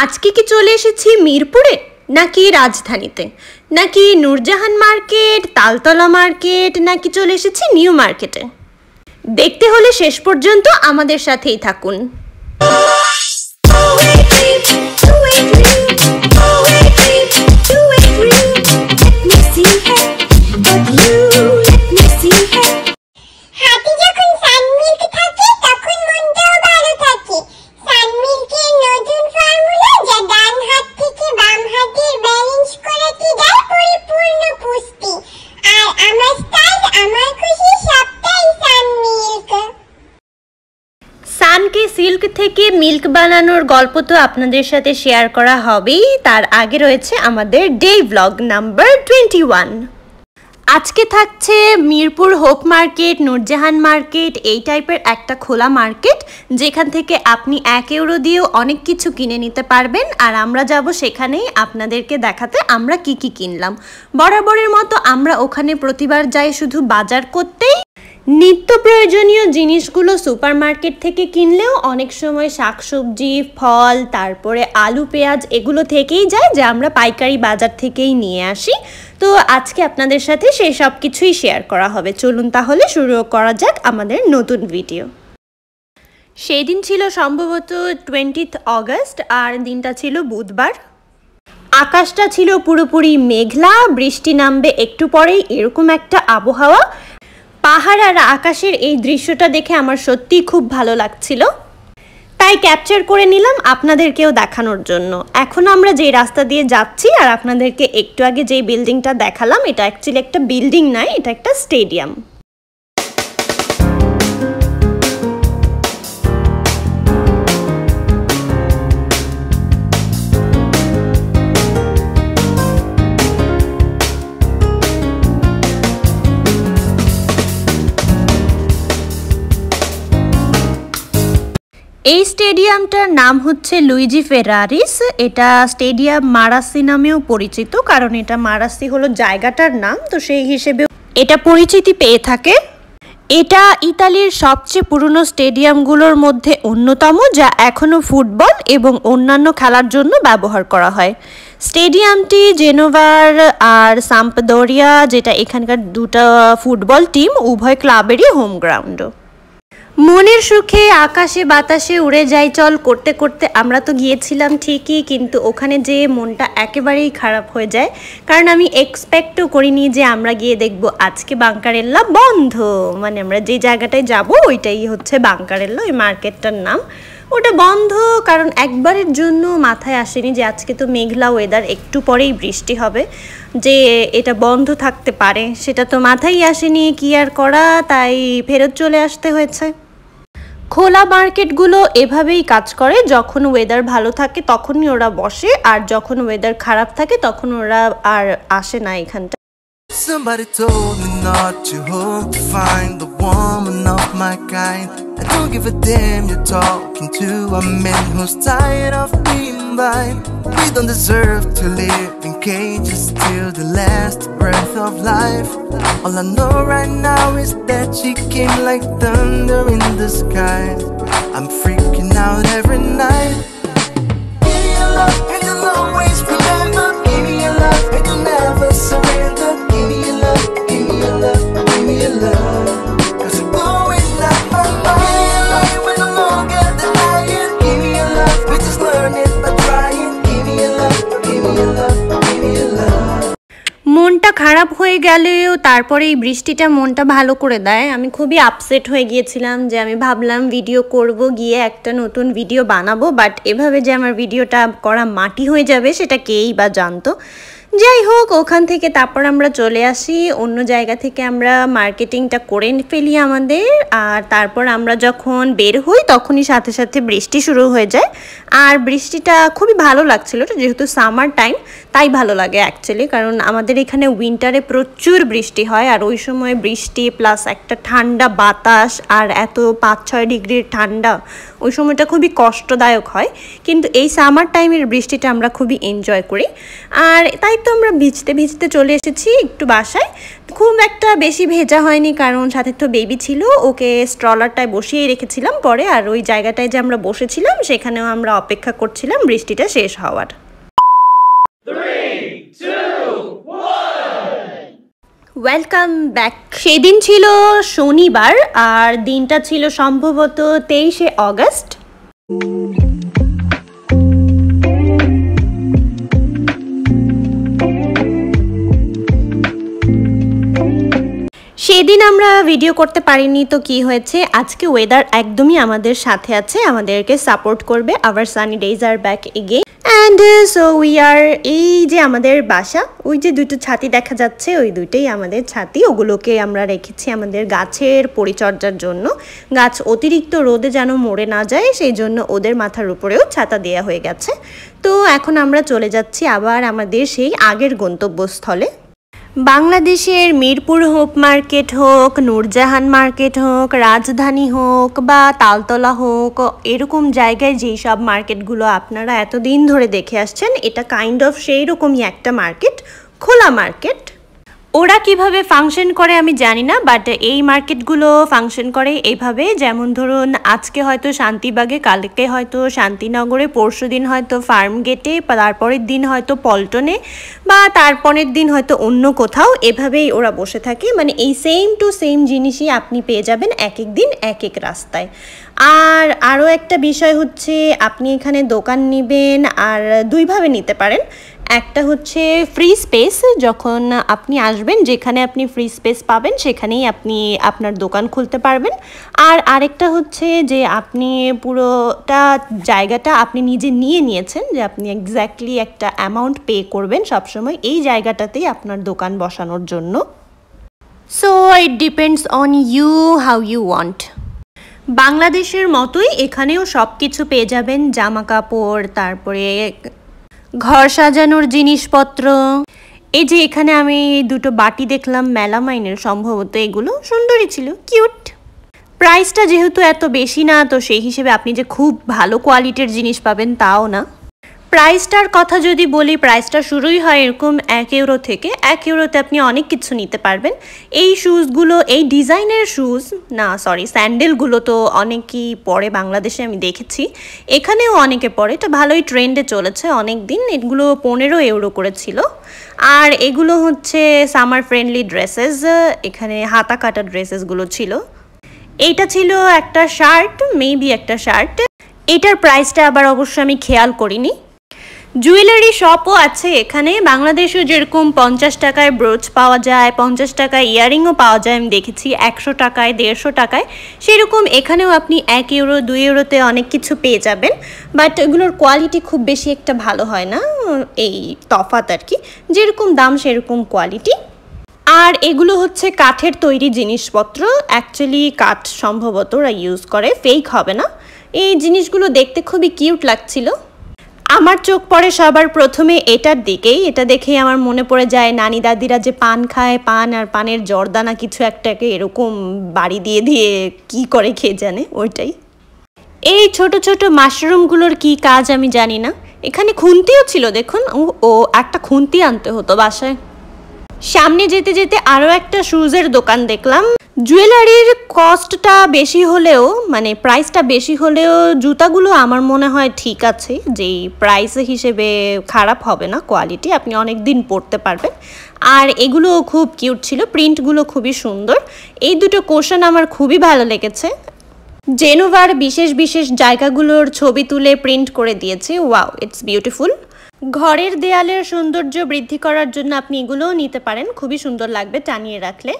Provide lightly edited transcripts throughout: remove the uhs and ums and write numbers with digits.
আজকে কি চলে এসেছি মিরপুরে নাকি রাজধানীতে নাকি নূরজাহান মার্কেট তালতলা মার্কেট নাকি চলে এসেছি নিউ মার্কেটে দেখতে হলে শেষ পর্যন্ত আমাদের সাথেই থাকুন। সানকে সিল্ক থেকে মিল্ক বানানোর গল্প তো আপনাদের সাথে শেয়ার করা হবেই, তার আগে রয়েছে আমাদের ডে ব্লগ নাম্বার 21। আজকে থাকছে Mirpur hope market, Nurjahan market এই টাইপের একটা খোলা মার্কেট যেখান থেকে আপনি 1 ইউরো দিয়েও অনেক কিছু কিনে নিতে পারবেন। আর আমরা যাব সেখানেই আপনাদেরকে দেখাতে আমরা কি কি কিনলাম। বরাবরের মতো আমরা ওখানে প্রতিবার যাই শুধু বাজার করতেই। নিত্য প্রয়োজনীয় জিনিসগুলো সুপার মার্কেট থেকে কিনলেও অনেক সময় শাকসবজি, ফল, তারপরে আলু, পেঁয়াজ এগুলো থেকেই যায় যে আমরা পাইকারি বাজার থেকেই নিয়ে আসি। তো আজকে আপনাদের সাথে সেই সব কিছুই শেয়ার করা হবে। চলুন তাহলে শুরু করা যাক আমাদের নতুন ভিডিও। সেই দিন ছিল সম্ভবত 20 অগস্ট আর দিনটা ছিল বুধবার। আকাশটা ছিল পুরোপুরি মেঘলা, বৃষ্টি নামবে একটু পরেই, এরকম একটা আবহাওয়া। পাহাড় আর আকাশের এই দৃশ্যটা দেখে আমার সত্যিই খুব ভালো লাগছিল, তাই ক্যাপচার করে নিলাম আপনাদেরকেও দেখানোর জন্য। এখন আমরা যে রাস্তা দিয়ে যাচ্ছি আর আপনাদেরকে একটু আগে যে বিল্ডিংটা দেখালাম, এটা অ্যাকচুয়ালি একটা বিল্ডিং নয়, এটা একটা স্টেডিয়াম। এই স্টেডিয়ামটার নাম হচ্ছে লুইজি ফেরারিস। এটা স্টেডিয়াম মারাসি নামেও পরিচিত, কারণ এটা মারাসি হলো জায়গাটার নাম, তো সেই হিসেবে এটা পরিচিতি পেয়ে থাকে। এটা ইতালির সবচেয়ে পুরনো স্টেডিয়ামগুলোর মধ্যে অন্যতম, যা এখনও ফুটবল এবং অন্যান্য খেলার জন্য ব্যবহার করা হয়। স্টেডিয়ামটি জেনোভার আর সাম্পদোরিয়া, যেটা এখানকার দুটো ফুটবল টিম, উভয় ক্লাবেরই হোম গ্রাউন্ড। মনের সুখে আকাশে বাতাসে উড়ে যাই চল করতে করতে আমরা তো গিয়েছিলাম ঠিকই, কিন্তু ওখানে যেয়ে মনটা একেবারেই খারাপ হয়ে যায়, কারণ আমি এক্সপেক্টও করিনি যে আমরা গিয়ে দেখব আজকে বাঙ্কারেল্লা বন্ধ। মানে আমরা যে জায়গাটায় যাব ওইটাই হচ্ছে বাঙ্কারেল্লা, ওই মার্কেটটার নাম। ওটা বন্ধ, কারণ একবারের জন্য মাথায় আসেনি যে আজকে তো মেঘলা ওয়েদার, একটু পরেই বৃষ্টি হবে, যে এটা বন্ধ থাকতে পারে সেটা তো মাথায় আসেনি। কি আর করা, তাই ফেরত চলে আসতে হয়েছে। খোলা মার্কেটগুলো এভাবেই কাজ করে, যখন ওয়েদার ভালো থাকে তখনই ওরা বসে, আর যখন ওয়েদার খারাপ থাকে তখন ওরা আর আসে না এখানটা। Somebody told me not to hope to find the woman of my kind. I don't give a damn you're talking to a man who's tired of being blind. We don't deserve to live in cages till the last breath of life. All I know right now is that she came like thunder in the sky. I'm freaking out every night. Give me your love and you'll always remember. Give me your love and you'll never surrender. Give me your love, give me your love, give me your love. Cause you're blowing up my mind when I'm longer denying. Give me your love, we just learn it by trying. Give me your love, give me your love, give me your love. মনটা খারাপ হয়ে গেলেও তারপরে এই বৃষ্টিটা মনটা ভালো করে দেয়। আমি খুবই আপসেট হয়ে গিয়েছিলাম, যে আমি ভাবলাম ভিডিও করব, গিয়ে একটা নতুন ভিডিও বানাবো, বাট এভাবে যে আমার ভিডিওটা করা মাটি হয়ে যাবে সেটা কেই বা জানতো। যাই হোক, ওখান থেকে তারপর আমরা চলে আসি অন্য জায়গা থেকে, আমরা মার্কেটিংটা করে ফেলি আমাদের। আর তারপর আমরা যখন বের হই তখনই সাথে সাথে বৃষ্টি শুরু হয়ে যায়, আর বৃষ্টিটা খুবই ভালো লাগছিল যেহেতু সামার টাইম, তাই ভালো লাগে অ্যাকচুয়ালি, কারণ আমাদের এখানে উইন্টারে প্রচুর বৃষ্টি হয়, আর ওই সময় বৃষ্টি প্লাস একটা ঠান্ডা বাতাস আর এত 5-6 ডিগ্রির ঠান্ডা, ওই সময়টা খুবই কষ্টদায়ক হয়। কিন্তু এই সামার টাইমের বৃষ্টিটা আমরা খুবই এনজয় করি। আর তাই তো আমরা ভিজতে ভিজতে চলে এসেছি একটু বাসায়। খুব একটা বেশি ভেজা হয়নি, কারণ সাথে তো বেবি ছিল, ওকে স্ট্রলারটায় বসিয়ে রেখেছিলাম পরে, আর ওই জায়গাটায় যে আমরা বসেছিলাম সেখানেও আমরা অপেক্ষা করছিলাম বৃষ্টিটা শেষ হওয়ার। 3, 2, 1. Welcome back. সেদিন ছিল শনিবার আর দিনটা ছিল সম্ভবত 23শে অগস্ট। সেদিন আমরা ভিডিও করতে পারিনি, তো কি হয়েছে, আজকে ওয়েদার একদমই আমাদের সাথে আছে, আমাদেরকে সাপোর্ট করবে। Our sunny days are back again and so we are, এই যে আমাদের বাসা, ওই যে দুটো ছাতি দেখা যাচ্ছে, ওই দুটোই আমাদের ছাতি। ওগুলোকে আমরা রেখেছি আমাদের গাছের পরিচর্যার জন্য। গাছ অতিরিক্ত রোদে যেন মরে না যায়, সেই জন্য ওদের মাথার উপরেও ছাতা দেওয়া হয়ে গেছে। তো এখন আমরা চলে যাচ্ছি আবার আমাদের সেই আগের গন্তব্যস্থলে। বাংলাদেশের মিরপুর হোপ মার্কেট হোক, নূরজাহান মার্কেট হোক, রাজধানী হোক বা তালতলা হোক, এরকম জায়গায় যেই সব মার্কেটগুলো আপনারা এতদিন ধরে দেখে আসছেন, এটা কাইন্ড অফ সেই রকমই একটা মার্কেট, খোলা মার্কেট। ওরা কিভাবে ফাংশন করে আমি জানি না, বাট এই মার্কেটগুলো ফাংশন করে এইভাবে, যেমন ধরুন আজকে হয়তো শান্তিবাগে, কালকে হয়তো শান্তিনগরে, পরশু দিন হয়তো ফার্ম গেটে, তারপরের দিন হয়তো পল্টনে, বা তারপরের দিন হয়তো অন্য কোথাও, এভাবেই ওরা বসে থাকে। মানে এই সেম টু সেম জিনিসই আপনি পেয়ে যাবেন এক এক দিন এক এক রাস্তায়। আর আরও একটা বিষয় হচ্ছে, আপনি এখানে দোকান নেবেন আর দুইভাবে নিতে পারেন। একটা হচ্ছে ফ্রি স্পেস, যখন আপনি আসবেন যেখানে আপনি ফ্রি স্পেস পাবেন সেখানেই আপনি আপনার দোকান খুলতে পারবেন। আর আরেকটা হচ্ছে যে আপনি পুরোটা জায়গাটা আপনি নিজে নিয়ে নিয়েছেন, যে আপনি এক্স্যাক্টলি একটা অ্যামাউন্ট পে করবেন সবসময় এই জায়গাটাতেই আপনার দোকান বসানোর জন্য। So it depends on you, how you want. বাংলাদেশের মতোই এখানেও সব কিছু পেয়ে যাবেন, জামা কাপড়, তারপরে ঘর সাজানোর জিনিসপত্র। এই যে এখানে আমি দুটো বাটি দেখলাম মেলামাইনের, সম্ভবত এগুলো সুন্দরই ছিল, কিউট। প্রাইসটা যেহেতু এত বেশি না, তো সেই হিসেবে আপনি যে খুব ভালো কোয়ালিটির জিনিস পাবেন তাও না। প্রাইসটার কথা যদি বলি, প্রাইসটা শুরুই হয় এরকম 1 ইউরো থেকে। 1 ইউরোতে আপনি অনেক কিছু নিতে পারবেন। এই শুজগুলো, এই ডিজাইনের শুজ না, সরি, স্যান্ডেলগুলো তো অনেকেই পরে বাংলাদেশে, আমি দেখেছি এখানেও অনেকে পরে, এটা ভালোই ট্রেন্ডে চলেছে অনেক দিন। এগুলো 15 ইউরো করেছিল। আর এগুলো হচ্ছে সামার ফ্রেন্ডলি ড্রেসেস, এখানে হাতা কাটা ড্রেসেসগুলো ছিল। এইটা ছিল একটা শার্ট, মেবি একটা শার্ট। এটার প্রাইসটা আবার অবশ্য আমি খেয়াল করিনি। জুয়েলারি শপও আছে এখানে, বাংলাদেশেও যেরকম 50 টাকায় ব্রোচ পাওয়া যায়, 50 টাকায় ইয়াররিংও পাওয়া যায়, আমি দেখেছি 100 টাকায়, 150 টাকায়, সেরকম এখানেও আপনি 1 ইউরো 2 ইউরোতে অনেক কিছু পেয়ে যাবেন। বাট এগুলোর কোয়ালিটি খুব বেশি একটা ভালো হয় না, এই তফাৎ আর কি, যেরকম দাম সেরকম কোয়ালিটি। আর এগুলো হচ্ছে কাঠের তৈরি জিনিসপত্র, অ্যাকচুয়ালি কাঠ সম্ভবত ওরা ইউজ করে, ফেক হবে না। এই জিনিসগুলো দেখতে খুবই কিউট লাগছিল। আমার চোখ পড়ে সবার প্রথমে এটার দিকেই, এটা দেখেই আমার মনে পড়ে যায় নানি দাদিরা যে পান খায়, পান আর পানের জর্দানা কিছু একটাকে এরকম বাড়ি দিয়ে দিয়ে কি করে খেয়ে জানে, ওইটাই। এই ছোট ছোট মাশরুমগুলোর কি কাজ আমি জানি না। এখানে খুন্তিও ছিল, দেখুন, ও একটা খুন্তি আনতে হতো বাসায়। সামনে যেতে যেতে আরও একটা শুজের দোকান দেখলাম। জুয়েলারির কস্টটা বেশি হলেও, মানে প্রাইসটা বেশি হলেও জুতাগুলো আমার মনে হয় ঠিক আছে, যেই প্রাইস হিসেবে খারাপ হবে না, কোয়ালিটি আপনি অনেক দিন পরতে পারবেন। আর এগুলো খুব কিউট ছিল, প্রিন্টগুলো খুবই সুন্দর। এই দুটো কোশন আমার খুবই ভালো লেগেছে। জেনোভার বিশেষ বিশেষ জায়গাগুলোর ছবি তুলে প্রিন্ট করে দিয়েছে, ওয়াও, ইটস বিউটিফুল। ঘরের দেয়ালের সৌন্দর্য বৃদ্ধি করার জন্য আপনি এগুলোও নিতে পারেন, খুবই সুন্দর লাগবে টানিয়ে রাখলে।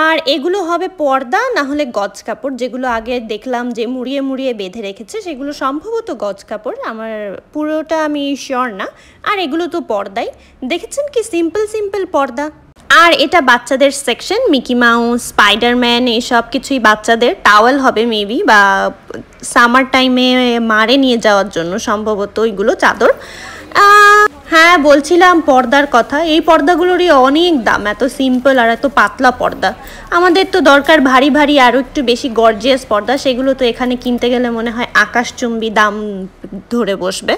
আর এগুলো হবে পর্দা, না হলে গজ কাপড়, যেগুলো আগে দেখলাম যে মুড়িয়ে মুড়িয়ে বেঁধে রেখেছে, সেগুলো সম্ভবত গজ কাপড়, আমার পুরোটা আমি শিওর না। আর এগুলো তো পর্দাই, দেখেছেন কি সিম্পল সিম্পল পর্দা। আর এটা বাচ্চাদের সেকশন, মিকি মাউস, স্পাইডারম্যান, এসব কিছুই বাচ্চাদের। টাওয়েল হবে মেবি, বা সামার টাইমে মারে নিয়ে যাওয়ার জন্য সম্ভবত ওইগুলো চাদর। হ্যাঁ বলছিলাম পর্দার কথা, এই পর্দাগুলোরই অনেক দাম, এত সিম্পল আর এত পাতলা পর্দা। আমাদের তো দরকার ভারী ভারী আরও একটু বেশি গর্জিয়াস পর্দা, সেগুলো তো এখানে কিনতে গেলে মনে হয় আকাশচুম্বী দাম ধরে বসবে।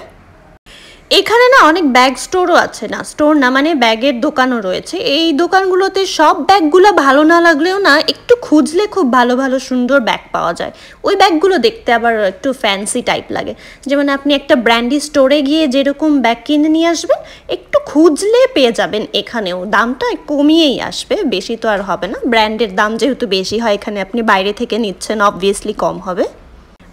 এখানে না অনেক ব্যাগ স্টোরও আছে, না স্টোর না মানে ব্যাগের দোকানও রয়েছে। এই দোকানগুলোতে সব ব্যাগগুলো ভালো না লাগলেও না একটু খুঁজলে খুব ভালো ভালো সুন্দর ব্যাগ পাওয়া যায়। ওই ব্যাগগুলো দেখতে আবার একটু ফ্যান্সি টাইপ লাগে। যেমন আপনি একটা ব্র্যান্ডি স্টোরে গিয়ে যেরকম ব্যাগ কিনে নিয়ে আসবেন, একটু খুঁজলে পেয়ে যাবেন এখানেও। দামটা কমিয়েই আসবে, বেশি তো আর হবে না। ব্র্যান্ডের দাম যেহেতু বেশি হয় এখানে, আপনি বাইরে থেকে নিচ্ছেন, অবভিয়াসলি কম হবে।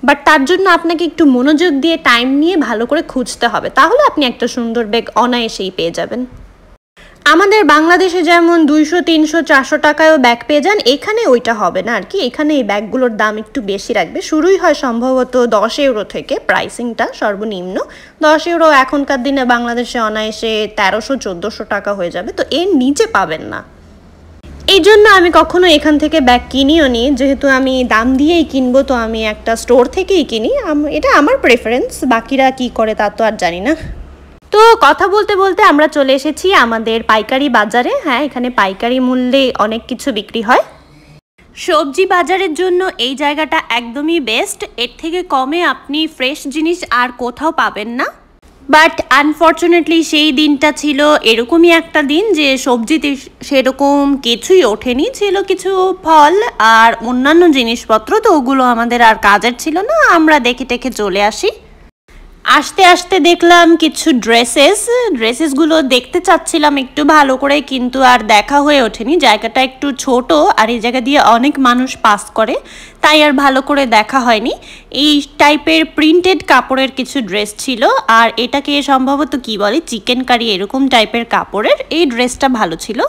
বাট তার জন্য আপনাকে একটু মনোযোগ দিয়ে টাইম নিয়ে ভালো করে খুঁজতে হবে, তাহলে আপনি একটা সুন্দর ব্যাগ অনায়াসেই পেয়ে যাবেন। আমাদের বাংলাদেশে যেমন 200, 300, 400 টাকায়ও ব্যাগ পেয়ে যান, এখানে ওইটা হবে না আর কি। এখানে এই ব্যাগগুলোর দাম একটু বেশি রাখবে। শুরুই হয় সম্ভবত 10 ইউরো থেকে, প্রাইসিংটা সর্বনিম্ন 10 ইউরো। এখনকার দিনে বাংলাদেশে অনায়াসে 1300-1400 টাকা হয়ে যাবে, তো এর নিচে পাবেন না। এই জন্য আমি কখনো এখান থেকে ব্যাগ কিনিও নি, যেহেতু আমি দাম দিয়েই কিনবো, তো আমি একটা স্টোর থেকেই কিনি। এটা আমার প্রেফারেন্স, বাকিরা কি করে তা তো আর জানি না। তো কথা বলতে বলতে আমরা চলে এসেছি আমাদের পাইকারি বাজারে। হ্যাঁ, এখানে পাইকারি মূল্যে অনেক কিছু বিক্রি হয়। সবজি বাজারের জন্য এই জায়গাটা একদমই বেস্ট। এর থেকে কমে আপনি ফ্রেশ জিনিস আর কোথাও পাবেন না। বাট আনফর্চুনেটলি সেই দিনটা ছিল এরকমই একটা দিন যে সবজিতে সেরকম কিছুই ওঠেনি, ছিল কিছু ফল আর অন্যান্য জিনিসপত্র, তো ওগুলো আমাদের আর কাজের ছিল না, আমরা দেখে টেকে চলে আসি। আসতে আসতে দেখলাম কিছু ড্রেসেসগুলো দেখতে চাচ্ছিলাম একটু ভালো করে, কিন্তু আর দেখা হয়ে ওঠেনি। জায়গাটা একটু ছোট আর এই জায়গা দিয়ে অনেক মানুষ পাস করে, তাই আর ভালো করে দেখা হয়নি। এই টাইপের প্রিন্টেড কাপড়ের কিছু ড্রেস ছিল, আর এটাকে সম্ভবত কি বলে, চিকেন কারি এরকম টাইপের কাপড়ের। এই ড্রেসটা ভালো ছিল।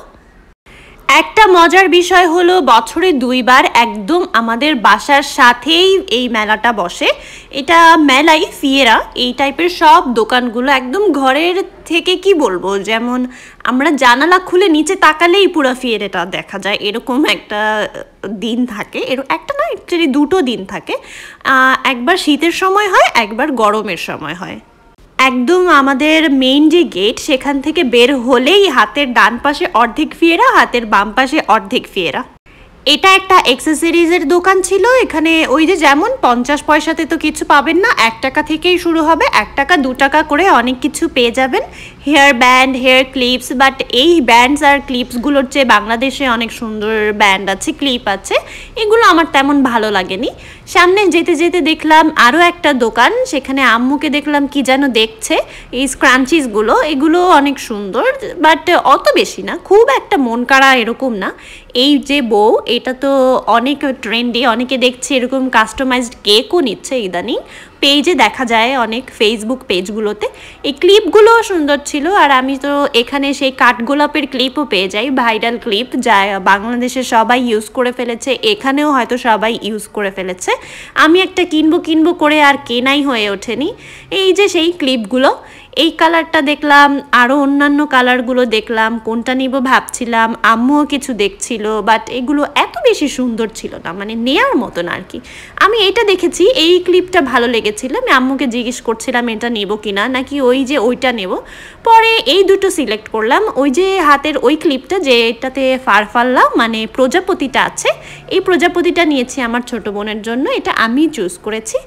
একটা মজার বিষয় হলো বছরে 2 বার একদম আমাদের বাসার সাথেই এই মেলাটা বসে। এটা মেলাই ফিয়েরা, এই টাইপের সব দোকানগুলো একদম ঘরের থেকে, কি বলবো, যেমন আমরা জানালা খুলে নিচে তাকালেই পুরো ফিয়েরাটা দেখা যায়, এরকম একটা দিন থাকে। একটা না, অ্যাকচুয়ালি 2টো দিন থাকে। একবার শীতের সময় হয়, একবার গরমের সময় হয়। একদম আমাদের মেইন যে গেট, সেখান থেকে বের হলেই হাতের ডান পাশে অর্ধেক ফিয়েরা, হাতের বাম পাশে অর্ধেক ফিয়েরা। এটা একটা অ্যাক্সেসরিজের দোকান ছিল। এখানে ওই যে যেমন 50 পয়সাতে তো কিছু পাবেন না, 1 টাকা থেকেই শুরু হবে, 1 টাকা 2 টাকা করে অনেক কিছু পেয়ে যাবেন। Hair band, hair clips, but এই ব্যান্ডস আর ক্লিপসগুলোর চেয়ে বাংলাদেশে অনেক সুন্দর ব্যান্ড আছে, ক্লিপ আছে, এগুলো আমার তেমন ভালো লাগেনি। সামনে যেতে যেতে দেখলাম আরও একটা দোকান, সেখানে আম্মুকে দেখলাম কি যেন দেখছে, এই স্ক্রাঞ্চিসগুলো, এগুলো অনেক সুন্দর, বাট অত বেশি না, খুব একটা মন কাড়া এরকম না। এই যে বউ, এটা তো অনেক ট্রেন্ডি, অনেকে দেখছে এরকম কাস্টমাইজড কেকও নিচ্ছে ইদানিং, পেজে দেখা যায় অনেক ফেসবুক পেজগুলোতে। এই ক্লিপগুলো সুন্দর ছিল, আর আমি তো এখানে সেই কাঠগোলাপের ক্লিপও পেয়ে যাই, ভাইরাল ক্লিপ, যা বাংলাদেশে সবাই ইউজ করে ফেলেছে, এখানেও হয়তো সবাই ইউজ করে ফেলেছে। আমি একটা কিনবো করে আর কেনাই হয়ে ওঠেনি। এই যে সেই ক্লিপগুলো, এই কালারটা দেখলাম, আরও অন্যান্য কালারগুলো দেখলাম, কোনটা নিব ভাবছিলাম, আম্মুও কিছু দেখছিল, বাট এগুলো এত বেশি সুন্দর ছিল না, মানে নেয়ার মতন আর কি। আমি এটা দেখেছি, এই ক্লিপটা ভালো লেগেছিল, আমি আম্মুকে জিজ্ঞেস করছিলাম এটা নেব কিনা, নাকি ওইটা নেব। পরে এই দুটো সিলেক্ট করলাম। ওই যে হাতের ওই ক্লিপটা, যেটাতে ফারফাল্লা মানে প্রজাপতিটা আছে, এই প্রজাপতিটা নিয়েছি আমার ছোট বোনের জন্য, এটা আমি চুজ করেছি।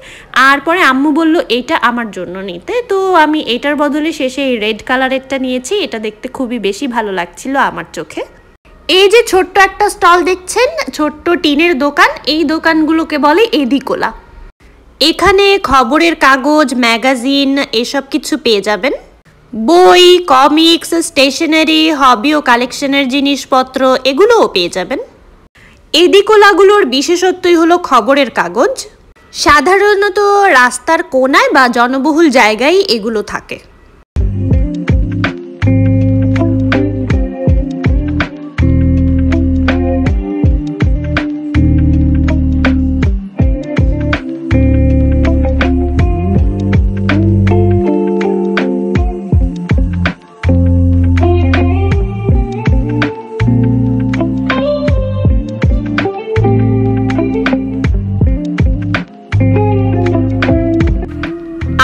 আর পরে আম্মু বলল এইটা আমার জন্য নিতে, তো আমি এটার বদলে শেষে এই রেড কালারেরটা নিয়েছি। এটা দেখতে খুবই বেশি ভালো লাগছিল আমার চোখে। এই যে ছোট্ট একটা স্টল দেখছেন, ছোট্ট টিনের দোকান, এই দোকানগুলোকে বলে এদিকোলা। এখানে খবরের কাগজ, ম্যাগাজিন এসব কিছু পেয়ে যাবেন। বই, কমিক্স, স্টেশনারি, হবি ও কালেকশনের জিনিসপত্র এগুলোও পেয়ে যাবেন। এদিকোলাগুলোর বিশেষত্বই হলো খবরের কাগজ। সাধারণত রাস্তার কোনায় বা জনবহুল জায়গায় এগুলো থাকে।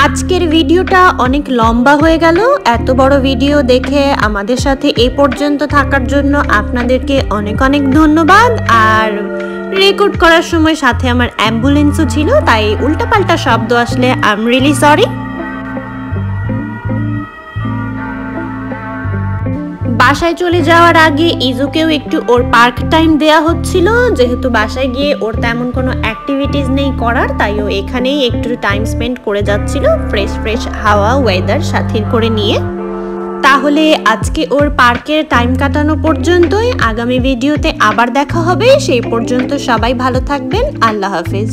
আজকের ভিডিও ভিডিওটা অনেক লম্বা হয়ে গেল। এত বড় ভিডিও দেখে আমাদের সাথে এই পর্যন্ত থাকার জন্য আপনাদেরকে অনেক অনেক ধন্যবাদ। আর রেকর্ড করার সময় সাথে আমার অ্যাম্বুলেন্সও ছিল, তাই উল্টাপাল্টা শব্দ আসলে আই এম রিয়েলি সরি। বাসায় চলে যাওয়ার আগে ইজুকেও একটু ওর পার্ক টাইম দেয়া হচ্ছিল, যেহেতু বাসায় গিয়ে ওর তেমন কোনো অ্যাক্টিভিটিস নেই করার, তাই ও এখানেই একটু টাইম স্পেন্ড করে যাচ্ছিল ফ্রেশ ফ্রেশ হাওয়া ওয়েদার সাথে করে নিয়ে। তাহলে আজকে ওর পার্কের টাইম কাটানো পর্যন্তই। আগামী ভিডিওতে আবার দেখা হবে, সেই পর্যন্ত সবাই ভালো থাকবেন। আল্লাহ হাফেজ।